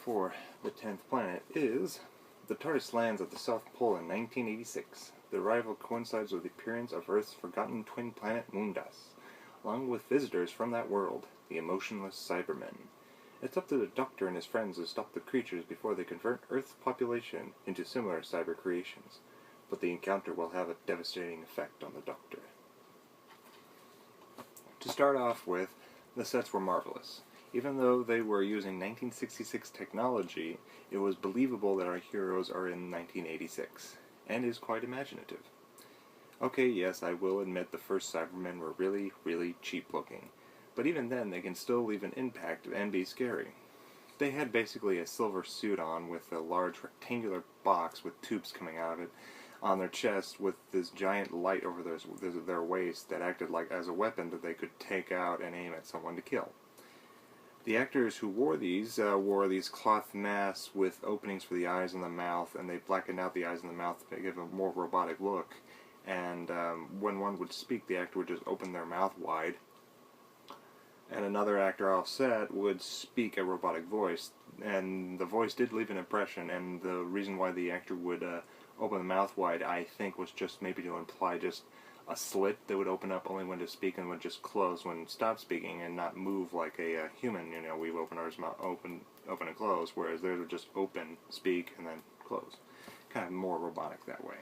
for the 10th planet is the TARDIS lands at the South Pole in 1986. The arrival coincides with the appearance of Earth's forgotten twin planet Moondas, along with visitors from that world, the emotionless Cybermen. It's up to the Doctor and his friends to stop the creatures before they convert Earth's population into similar cyber creations, but the encounter will have a devastating effect on the Doctor. To start off with, the sets were marvelous. Even though they were using 1966 technology, it was believable that our heroes are in 1986, and is quite imaginative. Okay, yes, I will admit the first Cybermen were really, really cheap looking, but even then they can still leave an impact and be scary. They had basically a silver suit on with a large rectangular box with tubes coming out of it on their chest with this giant light over their waist that acted like as a weapon that they could take out and aim at someone to kill. The actors who wore these cloth masks with openings for the eyes and the mouth, and they blackened out the eyes and the mouth to give a more robotic look. And when one would speak, the actor would just open their mouth wide, and another actor offset would speak a robotic voice, and the voice did leave an impression, and the reason why the actor would open the mouth wide, I think, was just maybe to imply just a slit that would open up only when to speak and would just close when stop speaking and not move like a human. You know, we open ours mouth open and close, whereas theirs would just open, speak, and then close. Kind of more robotic that way.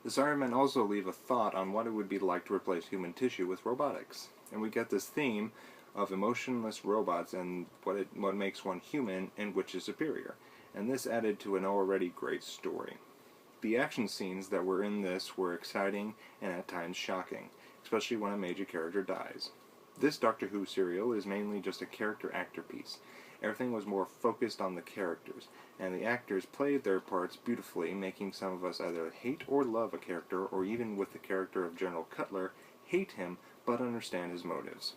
The Cybermen also leave a thought on what it would be like to replace human tissue with robotics. And we get this theme of emotionless robots and what makes one human and which is superior. And this added to an already great story. The action scenes that were in this were exciting and at times shocking, especially when a major character dies. This Doctor Who serial is mainly just a character-actor piece. Everything was more focused on the characters, and the actors played their parts beautifully, making some of us either hate or love a character, or even with the character of General Cutler, hate him but understand his motives.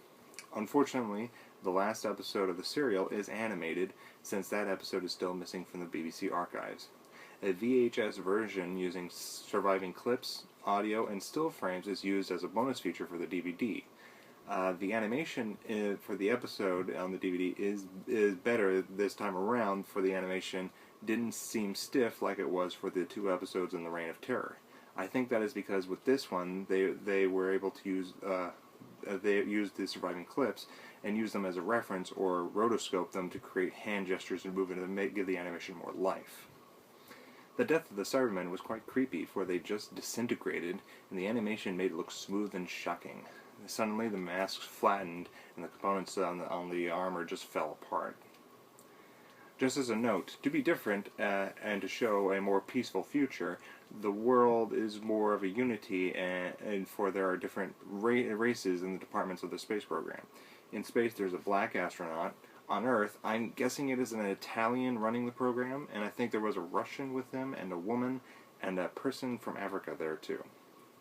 Unfortunately, the last episode of the serial is animated, since that episode is still missing from the BBC archives. A VHS version using surviving clips, audio, and still frames is used as a bonus feature for the DVD. The animation for the episode on the DVD is better this time around. For the animation, didn't seem stiff like it was for the 2 episodes in the Reign of Terror. I think that is because with this one they were able to use they used the surviving clips and use them as a reference or rotoscope them to create hand gestures and movement and give the animation more life. The death of the Cybermen was quite creepy, for they just disintegrated, and the animation made it look smooth and shocking. Suddenly the masks flattened, and the components on the armor just fell apart. Just as a note, to be different and to show a more peaceful future, the world is more of a unity, and for there are different races in the departments of the space program. In space there's a black astronaut. On Earth, I'm guessing it is an Italian running the program, and I think there was a Russian with him, and a woman, and a person from Africa there too.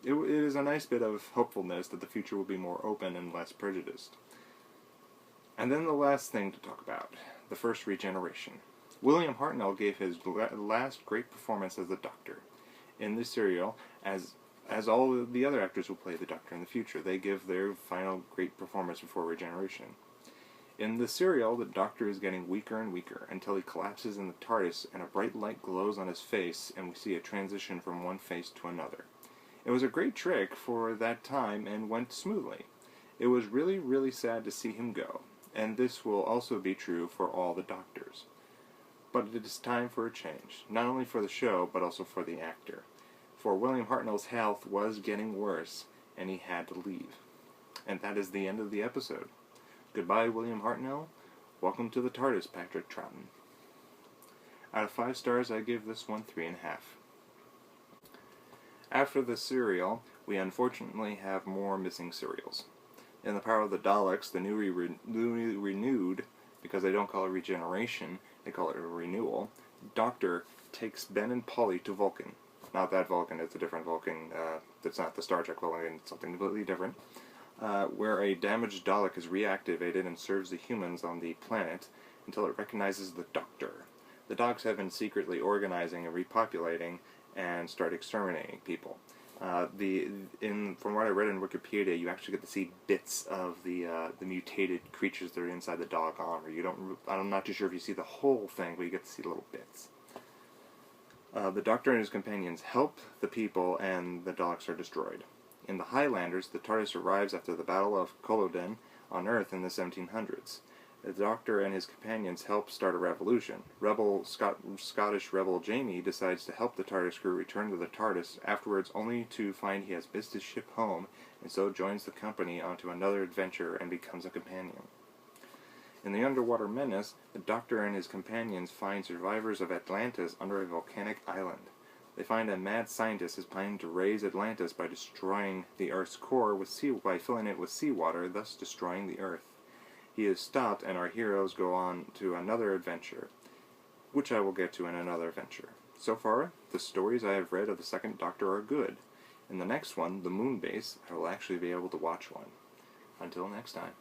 It is a nice bit of hopefulness that the future will be more open and less prejudiced. And then the last thing to talk about, the first regeneration. William Hartnell gave his last great performance as the Doctor. In this serial, as all the other actors who play the Doctor in the future, they give their final great performance before regeneration. In the serial, the Doctor is getting weaker and weaker until he collapses in the TARDIS and a bright light glows on his face and we see a transition from one face to another. It was a great trick for that time and went smoothly. It was really, really sad to see him go, and this will also be true for all the Doctors. But it is time for a change, not only for the show, but also for the actor. For William Hartnell's health was getting worse, and he had to leave. And that is the end of the episode. Goodbye, William Hartnell. Welcome to the TARDIS, Patrick Troughton. Out of 5 stars, I give this one 3.5. After the serial, we unfortunately have more missing serials. In The Power of the Daleks, the newly renewed, because they don't call it regeneration, they call it a renewal, Doctor takes Ben and Polly to Vulcan. Not that Vulcan, it's a different Vulcan. That's not the Star Trek Vulcan, it's something completely different. Where a damaged Dalek is reactivated and serves the humans on the planet until it recognizes the Doctor. The Daleks have been secretly organizing and repopulating and start exterminating people. From what I read in Wikipedia, you actually get to see bits of the mutated creatures that are inside the dog armor. I'm not too sure if you see the whole thing, but you get to see little bits. The Doctor and his companions help the people, and the dogs are destroyed. In the Highlanders, the TARDIS arrives after the Battle of Culloden on Earth in the 1700s. The Doctor and his companions help start a revolution. Scottish rebel Jamie decides to help the TARDIS crew return to the TARDIS, afterwards only to find he has missed his ship home, and so joins the company onto another adventure and becomes a companion. In The Underwater Menace, the Doctor and his companions find survivors of Atlantis under a volcanic island. They find a mad scientist is planning to raise Atlantis by destroying the Earth's core by filling it with seawater, thus destroying the Earth. He is stopped, and our heroes go on to another adventure, which I will get to in another adventure. So far, the stories I have read of the Second Doctor are good. In the next one, The Moon Base, I will actually be able to watch one. Until next time.